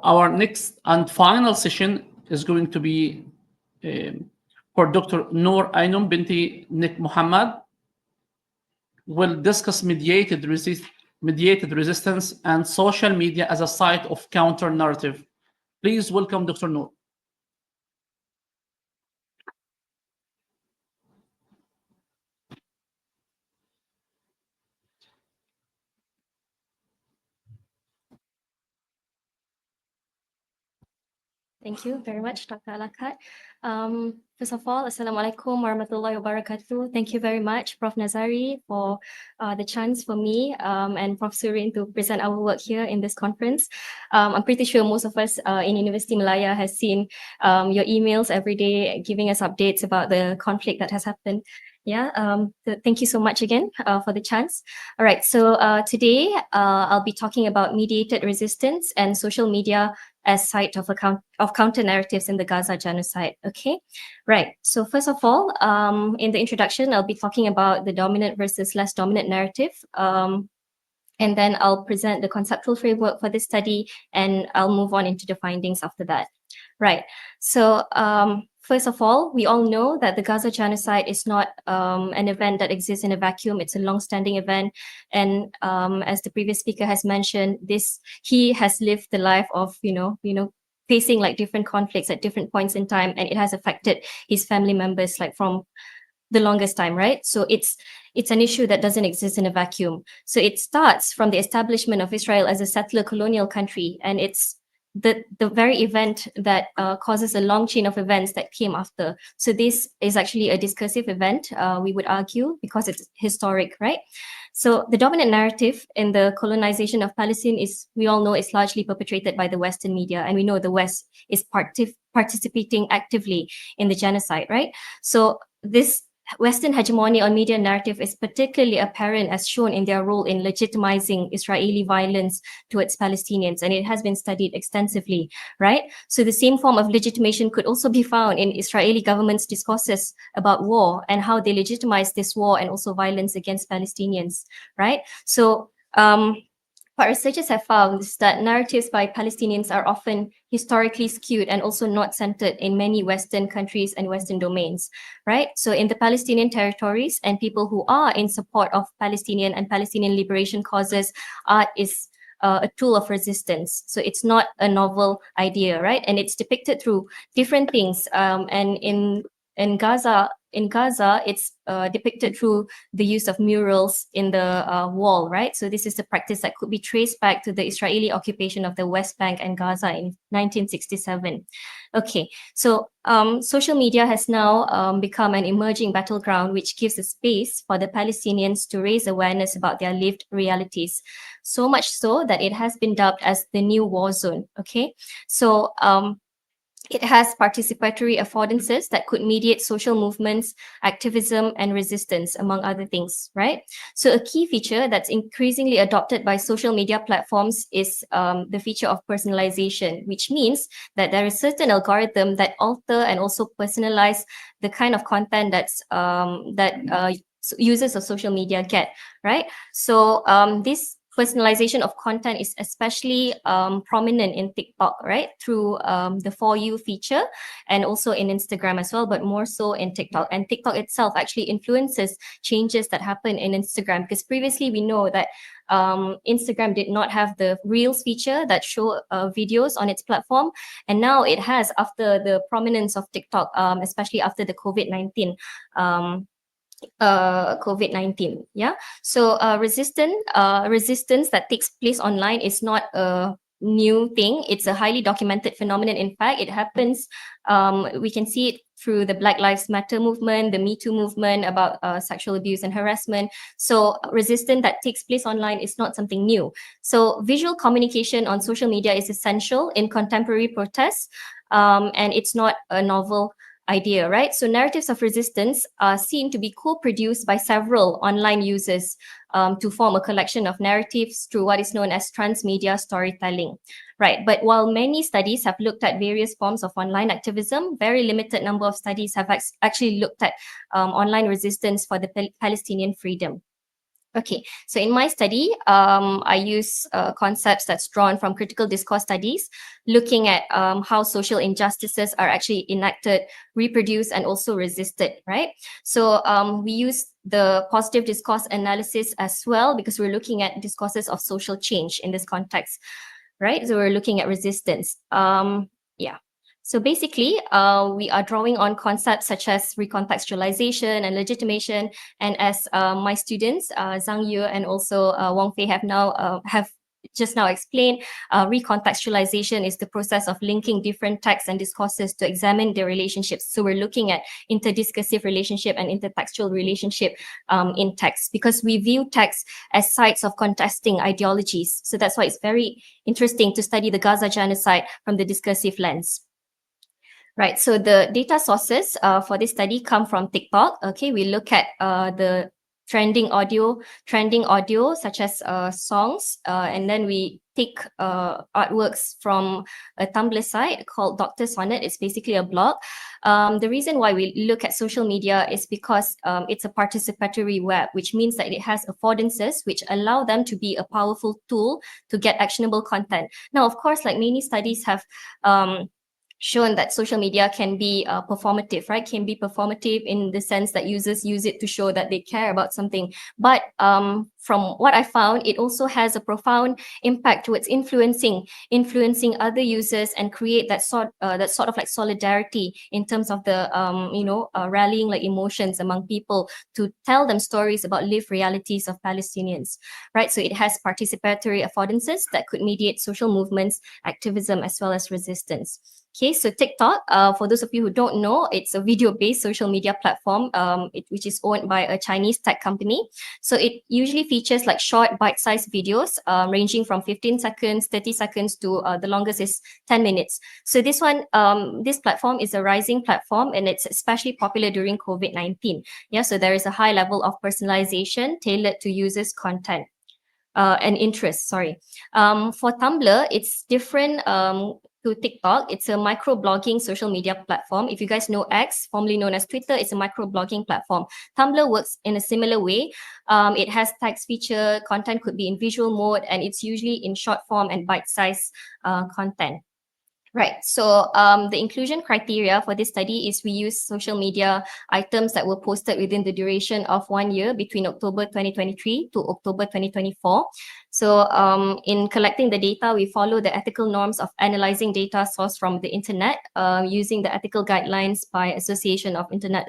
our next and final session is going to be for Dr. Noor Ainin binti Nick Muhammad. Will discuss mediated resistance and social media as a site of counter narrative. Please welcome Dr. Noor. Thank you very much, Dr. Alakat. First of all, Assalamualaikum warahmatullahi wabarakatuh. Thank you very much, Prof. Nazari, for the chance for me and Prof. Surin to present our work here in this conference. I'm pretty sure most of us in University Malaya has seen your emails every day giving us updates about the conflict that has happened. Yeah, thank you so much again for the chance. All right, so today I'll be talking about mediated resistance and social media as site of counter narratives in the Gaza genocide. Okay, right. So first of all, in the introduction, I'll be talking about the dominant versus less dominant narrative. And then I'll present the conceptual framework for this study, and I'll move on into the findings after that. Right. So first of all, we all know that the Gaza genocide is not an event that exists in a vacuum. It's a long-standing event, and as the previous speaker has mentioned, he has lived the life of facing like different conflicts at different points in time, and it has affected his family members like from the longest time, right? So it's an issue that doesn't exist in a vacuum. So it starts from the establishment of Israel as a settler colonial country, and it's the very event that causes a long chain of events that came after. So this is actually a discursive event, we would argue, because it's historic, right? So the dominant narrative in the colonization of Palestine is, we all know, is largely perpetrated by the Western media, and we know the West is participating actively in the genocide, right? So this Western hegemony on media narrative is particularly apparent as shown in their role in legitimizing Israeli violence towards Palestinians, and it has been studied extensively, right? So the same form of legitimation could also be found in Israeli government's discourses about war and how they legitimize this war and also violence against Palestinians, right? So what researchers have found is that narratives by Palestinians are often historically skewed and also not centered in many Western countries and Western domains, right? So in the Palestinian territories and people who are in support of Palestinian and Palestinian liberation causes, art is a tool of resistance. So it's not a novel idea, right? And it's depicted through different things. And in Gaza, it's depicted through the use of murals in the wall, right? So this is a practice that could be traced back to the Israeli occupation of the West Bank and Gaza in 1967. Okay, so social media has now become an emerging battleground, which gives a space for the Palestinians to raise awareness about their lived realities. So much so that it has been dubbed as the new war zone, okay? So it has participatory affordances that could mediate social movements, activism, and resistance, among other things, right? So a key feature that's increasingly adopted by social media platforms is the feature of personalization, which means that there is certain algorithm that alter and also personalize the kind of content that users of social media get, right? So this personalization of content is especially prominent in TikTok, right? Through the For You feature and also in Instagram as well, but more so in TikTok. And TikTok itself actually influences changes that happen in Instagram, because previously we know that Instagram did not have the Reels feature that show videos on its platform. And now it has, after the prominence of TikTok, especially after the COVID-19 COVID-19. Yeah. So resistance that takes place online is not a new thing. It's a highly documented phenomenon. In fact, it happens. We can see it through the Black Lives Matter movement, the Me Too movement about sexual abuse and harassment. So resistance that takes place online is not something new. So visual communication on social media is essential in contemporary protests, and it's not a novel idea, right? So narratives of resistance are seen to be co-produced by several online users to form a collection of narratives through what is known as transmedia storytelling, right? But while many studies have looked at various forms of online activism, very limited number of studies have actually looked at online resistance for the Palestinian freedom. Okay, so in my study, I use concepts that's drawn from critical discourse studies, looking at how social injustices are actually enacted, reproduced, and also resisted, right? So we use the positive discourse analysis as well because we're looking at discourses of social change in this context, right? So we're looking at resistance. Yeah. So basically, we are drawing on concepts such as recontextualization and legitimation. And as my students, Zhang Yu and also Wang Fei have just now explained, recontextualization is the process of linking different texts and discourses to examine their relationships. So we're looking at interdiscursive relationship and intertextual relationship in text because we view text as sites of contesting ideologies. So that's why it's very interesting to study the Gaza genocide from the discursive lens. Right, so the data sources for this study come from TikTok. Okay, we look at the trending audio such as songs, and then we take artworks from a Tumblr site called Dr. Sonnet. It's basically a blog. The reason why we look at social media is because it's a participatory web, which means that it has affordances which allow them to be a powerful tool to get actionable content. Now, of course, like many studies have shown that social media can be performative, right? Can be performative in the sense that users use it to show that they care about something. But from what I found, it also has a profound impact towards influencing other users and create that sort of like solidarity in terms of the rallying like emotions among people to tell them stories about lived realities of Palestinians, right? So it has participatory affordances that could mediate social movements, activism, as well as resistance. Okay, so TikTok, for those of you who don't know, it's a video-based social media platform, which is owned by a Chinese tech company. So it usually features like short bite-sized videos, ranging from 15 seconds, 30 seconds to the longest is 10 minutes. So this platform is a rising platform and it's especially popular during COVID-19. Yeah, so there is a high level of personalization tailored to users' content. And interest, sorry. For Tumblr, it's different to TikTok. It's a microblogging social media platform. If you guys know X, formerly known as Twitter, it's a microblogging platform. Tumblr works in a similar way. It has text feature, content could be in visual mode, and it's usually in short form and bite-sized content. Right. So the inclusion criteria for this study is we use social media items that were posted within the duration of 1 year between October 2023 to October 2024. So in collecting the data, we follow the ethical norms of analyzing data sourced from the internet using the ethical guidelines by Association of Internet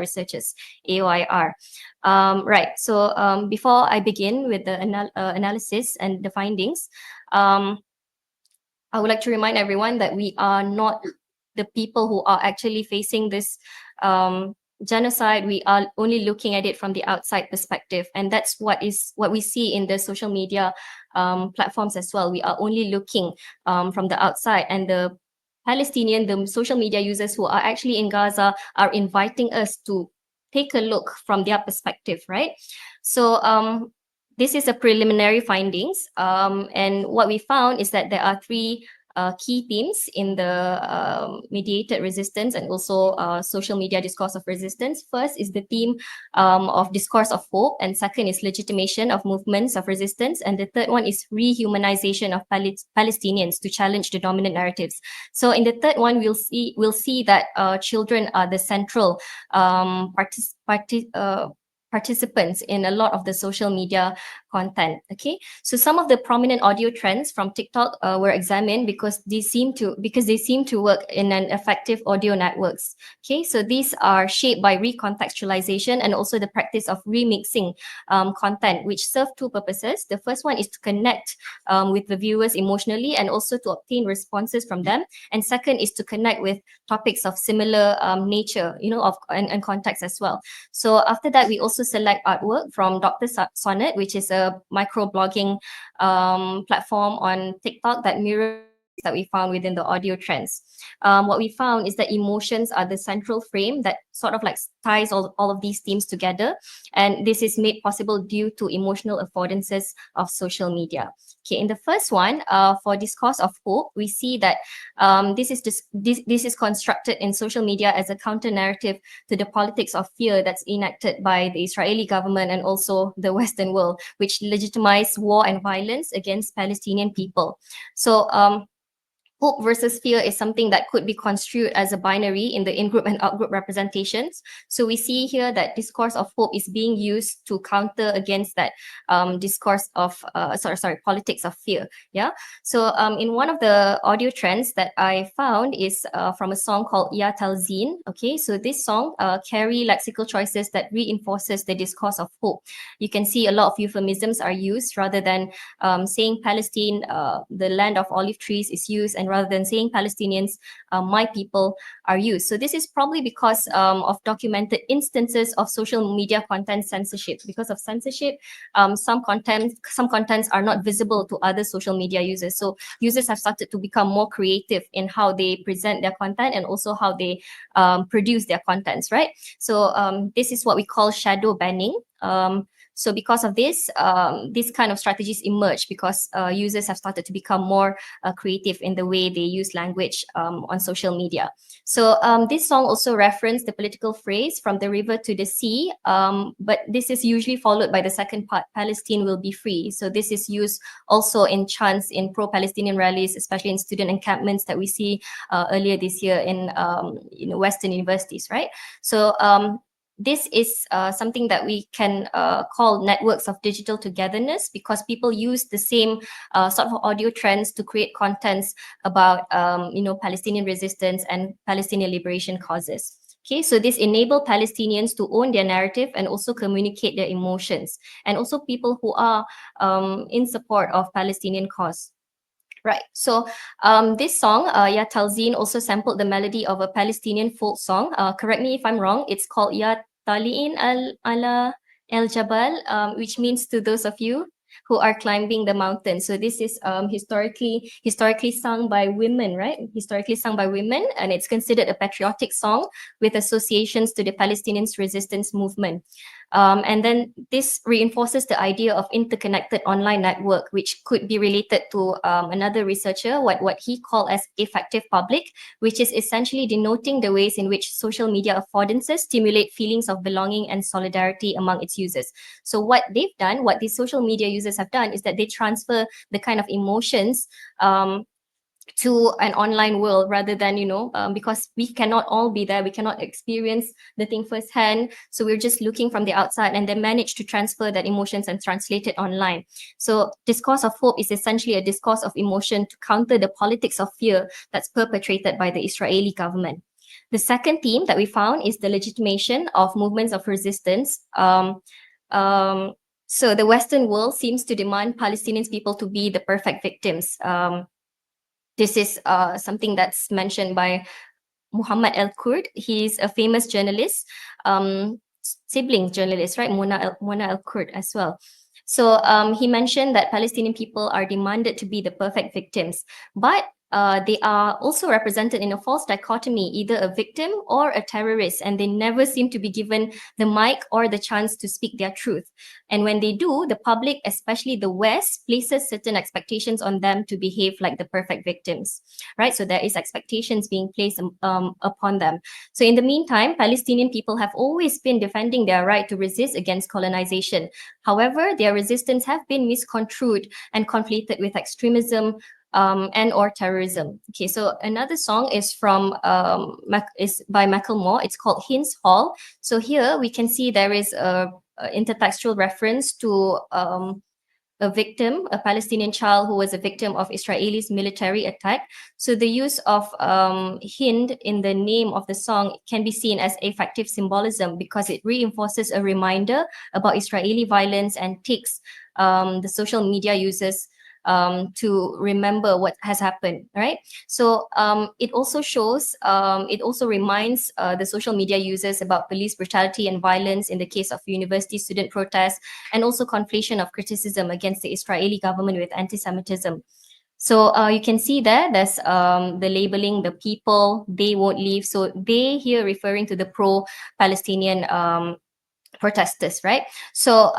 Researchers, AOIR. Right. So before I begin with the analysis and the findings, I would like to remind everyone that we are not the people who are actually facing this genocide. We are only looking at it from the outside perspective, and that's what we see in the social media platforms as well. We are only looking from the outside, and the social media users who are actually in Gaza are inviting us to take a look from their perspective, right? So this is a preliminary findings, and what we found is that there are three key themes in the mediated resistance and also social media discourse of resistance. First is the theme of discourse of hope, and second is legitimation of movements of resistance, and the third one is rehumanization of Palestinians to challenge the dominant narratives. So in the third one, we'll see that children are the central participants in a lot of the social media content. Okay, so some of the prominent audio trends from TikTok were examined because they seem to work in an effective audio networks. Okay, so these are shaped by recontextualization and also the practice of remixing content, which serve two purposes. The first one is to connect with the viewers emotionally and also to obtain responses from them, and second is to connect with topics of similar nature, and context as well. So after that, we also select artwork from Dr. Sonnet, which is a microblogging platform on TikTok that mirrors that we found within the audio trends. What we found is that emotions are the central frame that sort of like ties all of these themes together. And this is made possible due to emotional affordances of social media. Okay, in the first one, for discourse of hope, we see that this is constructed in social media as a counter narrative to the politics of fear that's enacted by the Israeli government and also the Western world, which legitimize war and violence against Palestinian people. So hope versus fear is something that could be construed as a binary in the in-group and out-group representations. So we see here that discourse of hope is being used to counter against that discourse of, politics of fear. Yeah. So in one of the audio trends that I found is from a song called Ya Talzin. Okay, so this song carry lexical choices that reinforces the discourse of hope. You can see a lot of euphemisms are used rather than saying Palestine, the land of olive trees is used, and rather than saying Palestinians, my people are used. So this is probably because of documented instances of social media content censorship. Because of censorship, some contents are not visible to other social media users. So users have started to become more creative in how they present their content and also how they produce their contents, right? So this is what we call shadow banning. So because of this, these kind of strategies emerge because users have started to become more creative in the way they use language on social media. So this song also referenced the political phrase "from the river to the sea," but this is usually followed by the second part, "Palestine will be free." So this is used also in chants in pro-Palestinian rallies, especially in student encampments that we see earlier this year in Western universities, right? So this is something that we can call networks of digital togetherness, because people use the same sort of audio trends to create contents about Palestinian resistance and Palestinian liberation causes. Okay, so this enable Palestinians to own their narrative and also communicate their emotions, and also people who are in support of Palestinian cause. Right. So this song, Ya Talzin, also sampled the melody of a Palestinian folk song. Correct me if I'm wrong. It's called Ya Tali'in ala El Jabal, which means to those of you who are climbing the mountain. So this is historically sung by women, right? Historically sung by women, and it's considered a patriotic song with associations to the Palestinian resistance movement. And then this reinforces the idea of interconnected online network, which could be related to another researcher, what he called as effective public, which is essentially denoting the ways in which social media affordances stimulate feelings of belonging and solidarity among its users. So what they've done, what these social media users have done, is that they transfer the kind of emotions to an online world, rather than because we cannot all be there, we cannot experience the thing firsthand, so we're just looking from the outside, and then manage to transfer that emotions and translate it online. So discourse of hope is essentially a discourse of emotion to counter the politics of fear that's perpetrated by the Israeli government. The second theme that we found is the legitimation of movements of resistance. So the Western world seems to demand Palestinian people to be the perfect victims. This is something that's mentioned by Muhammad El-Kurd. He's a famous journalist, sibling journalist, right? Mona El-Kurd as well. So he mentioned that Palestinian people are demanded to be the perfect victims, but they are also represented in a false dichotomy, either a victim or a terrorist, and they never seem to be given the mic or the chance to speak their truth. And when they do, the public, especially the West, places certain expectations on them to behave like the perfect victims, right? So there is expectations being placed upon them. So in the meantime, Palestinian people have always been defending their right to resist against colonization. However, their resistance have been misconstrued and conflated with extremism, and or terrorism. Okay, so another song is from is by Macklemore. It's called Hinds Hall. So here we can see there is a intertextual reference to a victim, a Palestinian child who was a victim of Israeli's military attack. So the use of Hind in the name of the song can be seen as effective symbolism, because it reinforces a reminder about Israeli violence and takes the social media users to remember what has happened, right? So it also shows, it also reminds the social media users about police brutality and violence in the case of university student protests, and also conflation of criticism against the Israeli government with anti-Semitism. So you can see there's the labeling, the people, they won't leave. So they here referring to the pro-Palestinian protesters, right? So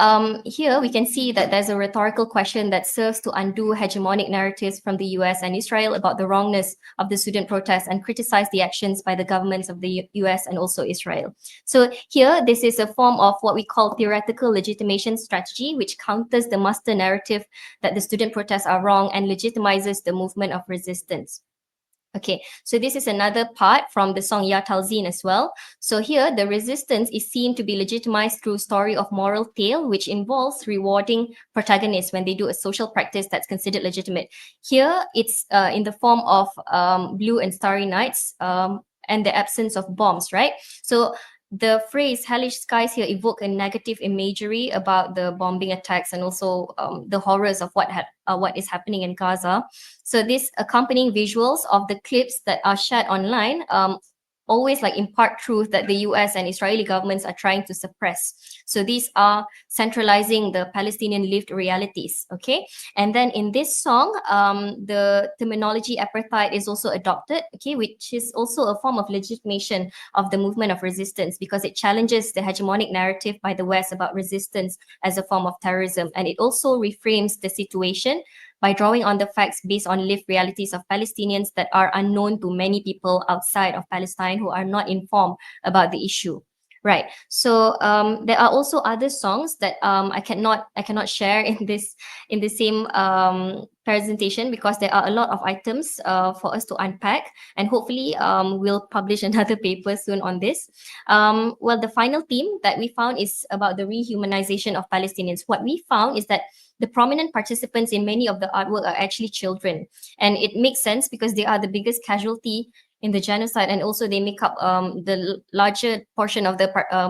here we can see that there's a rhetorical question that serves to undo hegemonic narratives from the US and Israel about the wrongness of the student protests and criticize the actions by the governments of the US and also Israel. So here, this is a form of what we call theoretical legitimation strategy, which counters the master narrative that the student protests are wrong and legitimizes the movement of resistance. Okay, so this is another part from the song Ya Talzin as well. So here, the resistance is seen to be legitimized through story of moral tale, which involves rewarding protagonists when they do a social practice that's considered legitimate. Here, it's in the form of Blue and Starry Nights and the absence of bombs, right? So the phrase hellish skies here evoke a negative imagery about the bombing attacks and also the horrors of what is happening in Gaza. So these accompanying visuals of the clips that are shared online always like impart truth that the US and Israeli governments are trying to suppress. So these are centralizing the Palestinian lived realities, okay? And then in this song, the terminology apartheid is also adopted, okay, which is also a form of legitimation of the movement of resistance because it challenges the hegemonic narrative by the West about resistance as a form of terrorism. And it also reframes the situation by drawing on the facts based on lived realities of Palestinians that are unknown to many people outside of Palestine who are not informed about the issue. Right. So there are also other songs that I cannot share in the same presentation because there are a lot of items for us to unpack, and hopefully we'll publish another paper soon on this. Well, the final theme that we found is about the rehumanization of Palestinians. What we found is that the prominent participants in many of the artwork are actually children. And it makes sense because they are the biggest casualty in the genocide, and also they make up the larger portion of the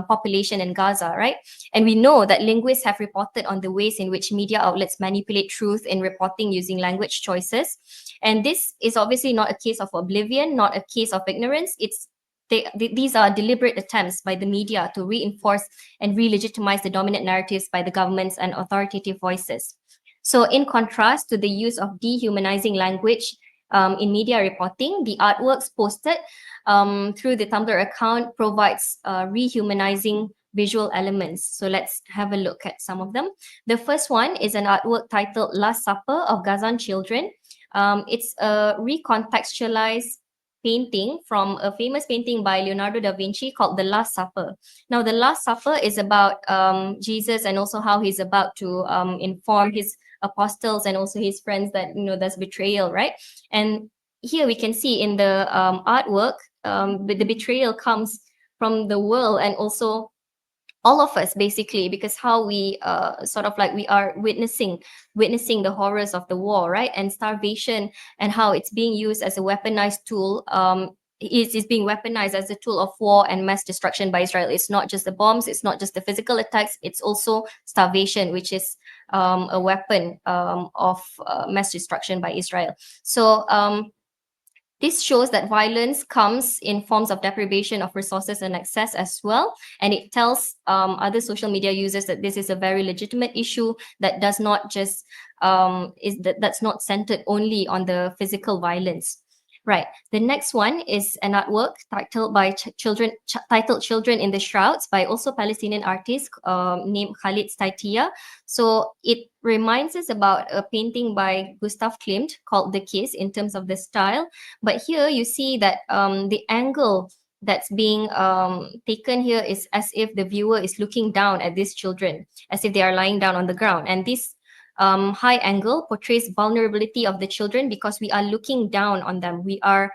population in Gaza, right? And we know that linguists have reported on the ways in which media outlets manipulate truth in reporting using language choices. And this is obviously not a case of oblivion, not a case of ignorance. These are deliberate attempts by the media to reinforce and re-legitimize the dominant narratives by the governments and authoritative voices. So in contrast to the use of dehumanizing language in media reporting, the artworks posted through the Tumblr account provides rehumanizing visual elements. So let's have a look at some of them. The first one is an artwork titled Last Supper of Gazan Children. It's a recontextualized painting from a famous painting by Leonardo da Vinci called The Last Supper. Now, The Last Supper is about Jesus and also how he's about to inform his apostles and also his friends that, there's betrayal, right? And here we can see in the artwork, the betrayal comes from the world and also all of us basically, because how we we are witnessing the horrors of the war, right? And starvation, and how it's being used as a weaponized tool, is being weaponized as a tool of war and mass destruction by Israel. It's not just the bombs, it's not just the physical attacks, it's also starvation, which is a weapon of mass destruction by Israel. So this shows that violence comes in forms of deprivation of resources and access as well. And it tells other social media users that this is a very legitimate issue that does not just, that's not centered only on the physical violence. Right. The next one is an artwork titled titled "Children in the Shrouds" by also Palestinian artist named Khalid Staitia. So it reminds us about a painting by Gustav Klimt called "The Kiss" in terms of the style. But here you see that the angle that's being taken here is as if the viewer is looking down at these children, as if they are lying down on the ground. And this high angle portrays vulnerability of the children because we are looking down on them. We are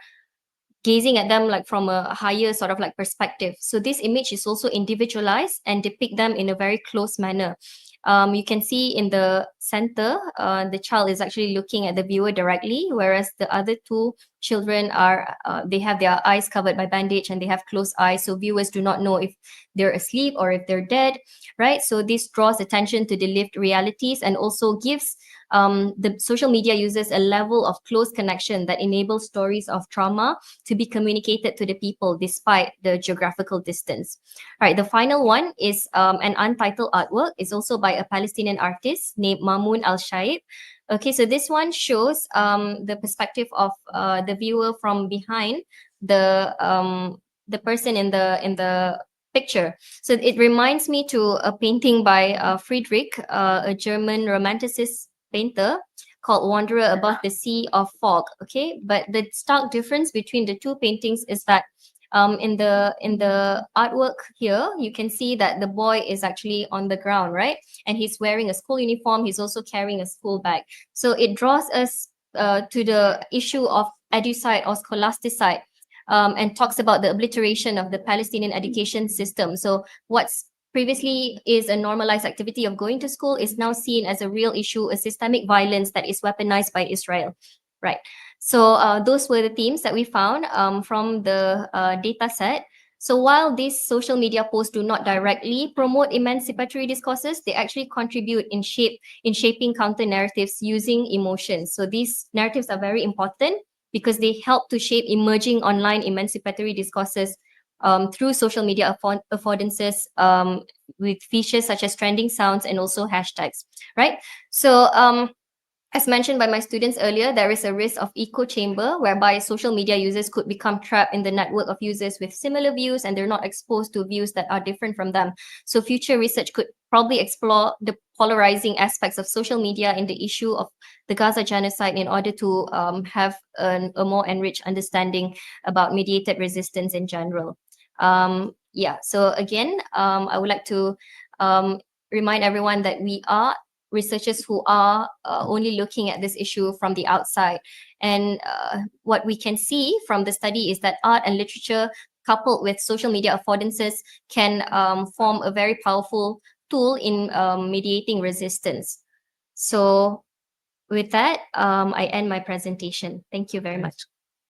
gazing at them like from a higher perspective. So this image is also individualized and depict them in a very close manner. You can see in the center, the child is actually looking at the viewer directly, whereas the other two children are, they have their eyes covered by bandage and they have closed eyes. So viewers do not know if they're asleep or if they're dead, right? So this draws attention to the lived realities and also gives the social media users a level of close connection that enables stories of trauma to be communicated to the people despite the geographical distance. All right, the final one is an untitled artwork. It's also by a Palestinian artist named Mamoun Al-Shaib. Okay, so this one shows the perspective of the viewer from behind the person in the picture. So it reminds me to a painting by Friedrich, a German romanticist painter, called Wanderer Above the Sea of Fog. Okay, but the stark difference between the two paintings is that in the artwork here, you can see that the boy is actually on the ground, right? And he's wearing a school uniform. He's also carrying a school bag. So it draws us to the issue of educide or scholasticide, and talks about the obliteration of the Palestinian education system. So what's previously is a normalized activity of going to school is now seen as a real issue, a systemic violence that is weaponized by Israel, right? So those were the themes that we found from the data set. So while these social media posts do not directly promote emancipatory discourses, they actually contribute in shaping counter narratives using emotions. So these narratives are very important because they help to shape emerging online emancipatory discourses through social media affordances, with features such as trending sounds and also hashtags, right? So as mentioned by my students earlier, there is a risk of echo chamber whereby social media users could become trapped in the network of users with similar views and they're not exposed to views that are different from them. So future research could probably explore the polarizing aspects of social media in the issue of the Gaza genocide in order to have a more enriched understanding about mediated resistance in general. Yeah, so again, I would like to remind everyone that we are researchers who are only looking at this issue from the outside. And what we can see from the study is that art and literature coupled with social media affordances can form a very powerful tool in mediating resistance. So with that, I end my presentation. Thank you very much.